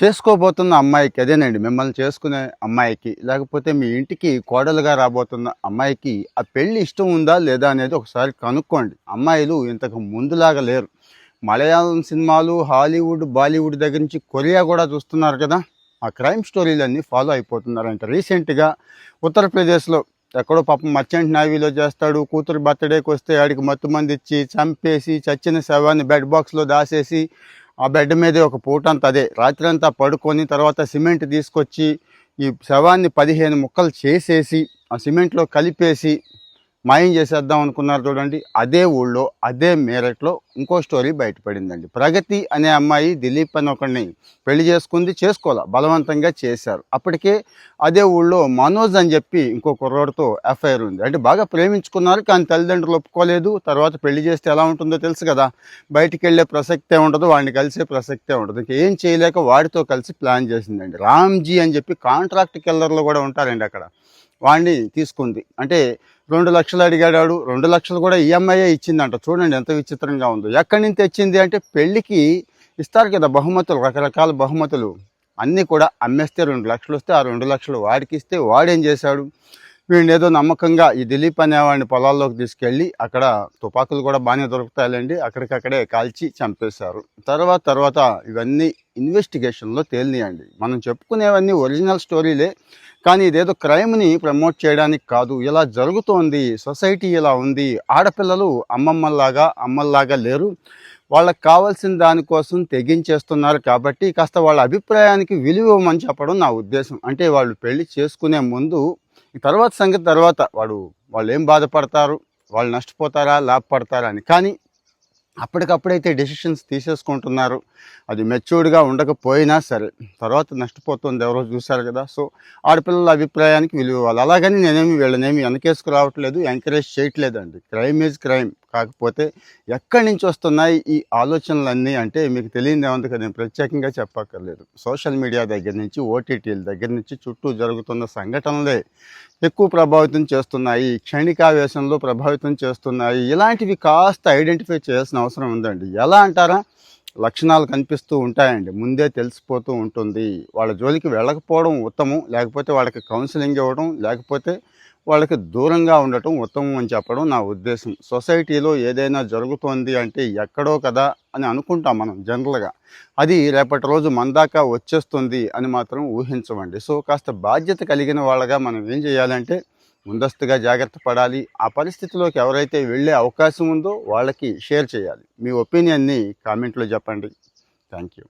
చేసుకోబోతున్న అమ్మాయికి అదేనండి మిమ్మల్ని చేసుకునే అమ్మాయికి లేకపోతే మీ ఇంటికి కోడలుగా రాబోతున్న అమ్మాయికి ఆ పెళ్లి ఇష్టం ఉందా లేదా అనేది ఒకసారి కనుక్కోండి. అమ్మాయిలు ఇంతకు ముందులాగా లేరు. మలయాళం సినిమాలు, హాలీవుడ్, బాలీవుడ్ దగ్గర నుంచి కొరియా కూడా చూస్తున్నారు కదా. ఆ క్రైమ్ స్టోరీలన్నీ ఫాలో అయిపోతున్నారంట. రీసెంట్గా ఉత్తరప్రదేశ్లో ఎక్కడో పాపం మర్చెంట్ నేవీలో చేస్తాడు, కూతురు బర్త్డేకి వస్తే ఆడికి మత్తు మంది ఇచ్చి చంపేసి చచ్చిన శవాన్ని బెడ్ బాక్స్లో దాసేసి ఆ బెడ్ మీదే ఒక పూటంతా అదే రాత్రంతా పడుకొని తర్వాత సిమెంట్ తీసుకొచ్చి ఈ శవాన్ని 15 ముక్కలు చేసేసి ఆ సిమెంట్లో కలిపేసి మాయం చేసేద్దాం అనుకున్నారు చూడండి. అదే ఊళ్ళో అదే మేరట్లో ఇంకో స్టోరీ బయటపడిందండి. ప్రగతి అనే అమ్మాయి దిలీప్ అని ఒకడిని పెళ్లి చేసుకుంది, చేసుకోవాల బలవంతంగా చేశారు. అప్పటికే అదే ఊళ్ళో మనోజ్ అని చెప్పి ఇంకో కుర్రోడితో ఎఫ్ఐఆర్ ఉంది. అంటే బాగా ప్రేమించుకున్నారు కానీ తల్లిదండ్రులు ఒప్పుకోలేదు. తర్వాత పెళ్లి చేస్తే ఎలా ఉంటుందో తెలుసు కదా, బయటికి వెళ్ళే ప్రసక్తే ఉండదు, వాడిని కలిసే ప్రసక్తే ఉండదు. ఇంకా ఏం చేయలేక వాడితో కలిసి ప్లాన్ చేసిందండి. రామ్జీ అని చెప్పి కాంట్రాక్ట్ కిల్లర్లు కూడా ఉంటారండి అక్కడ, వాడిని తీసుకుంది. అంటే 2 లక్షలు అడిగాడు, 2 లక్షలు కూడా ఈఎంఐయే ఇచ్చిందంట. చూడండి ఎంత విచిత్రంగా ఉందో. ఎక్కడి నుంచి తెచ్చింది అంటే పెళ్ళికి ఇస్తారు కదా బహుమతులు, రకరకాల బహుమతులు, అన్నీ కూడా అమ్మేస్తే 2 లక్షలు వస్తే ఆ 2 లక్షలు వాడికి ఇస్తే వాడేం చేశాడు, వీడిని ఏదో నమ్మకంగా ఈ దిలీప్ అనేవాడిని పొలాల్లోకి తీసుకెళ్ళి అక్కడ తుపాకులు కూడా బాగానే దొరుకుతాయండి, అక్కడికక్కడే కాల్చి చంపేశారు. తర్వాత ఇవన్నీ ఇన్వెస్టిగేషన్లో తేలినాయండి. మనం చెప్పుకునేవన్నీ ఒరిజినల్ స్టోరీలే కానీ ఇదేదో క్రైమ్ని ప్రమోట్ చేయడానికి కాదు. ఇలా జరుగుతోంది, సొసైటీ ఇలా ఉంది. ఆడపిల్లలు అమ్మల్లాగా లేరు, వాళ్ళకి కావాల్సిన దానికోసం తెగించేస్తున్నారు. కాబట్టి కాస్త వాళ్ళ అభిప్రాయానికి విలువ ఇవ్వమని చెప్పడం నా ఉద్దేశం. అంటే వాళ్ళు పెళ్లి చేసుకునే ముందు తర్వాత సంగతి తర్వాత, వాళ్ళు ఏం బాధపడతారు, వాళ్ళు నష్టపోతారా లాభపడతారా అని. కానీ అప్పటికప్పుడైతే డెసిషన్స్ తీసేసుకుంటున్నారు. అది మెచ్యూర్డ్గా ఉండకపోయినా సరే తర్వాత నష్టపోతుంది ఎవరో చూశారు కదా. సో ఆడపిల్లల అభిప్రాయానికి విలువ ఇవ్వాలి. అలాగని వీళ్ళనేమి వెనకేసుకు రావట్లేదు, ఎంకరేజ్ చేయట్లేదండి. Crime is crime. కాకపోతే ఎక్కడి నుంచి వస్తున్నాయి ఈ ఆలోచనలన్నీ అంటే మీకు తెలియదు ఏమంది కదా, నేను ప్రత్యేకంగా చెప్పక్కర్లేదు. సోషల్ మీడియా దగ్గర నుంచి, ఓటీటీల దగ్గర నుంచి చుట్టూ జరుగుతున్న సంఘటనలే ఎక్కువ ప్రభావితం చేస్తున్నాయి, క్షణికావేశంలో ప్రభావితం చేస్తున్నాయి. ఇలాంటివి కాస్త ఐడెంటిఫై చేయాల్సిన అవసరం ఉందండి. ఎలా అంటారా, లక్షణాలు కనిపిస్తూ ఉంటాయండి, ముందే తెలిసిపోతూ ఉంటుంది. వాళ్ళ జోలికి వెళ్ళకపోవడం ఉత్తమం, లేకపోతే వాళ్ళకి కౌన్సిలింగ్ ఇవ్వడం, లేకపోతే వాళ్ళకి దూరంగా ఉండటం ఉత్తమం అని చెప్పడం నా ఉద్దేశం. సొసైటీలో ఏదైనా జరుగుతోంది అంటే ఎక్కడో కదా అని అనుకుంటాం మనం జనరల్గా, అది రేపటి రోజు మన దాకా వచ్చేస్తుంది అని మాత్రం ఊహించమండి. సో కాస్త బాధ్యత కలిగిన వాళ్ళగా మనం ఏం చేయాలంటే ముందస్తుగా జాగ్రత్త పడాలి. ఆ పరిస్థితిలోకి ఎవరైతే వెళ్ళే అవకాశం ఉందో వాళ్ళకి షేర్ చేయాలి. మీ ఒపీనియన్ని కామెంట్లో చెప్పండి. Thank you.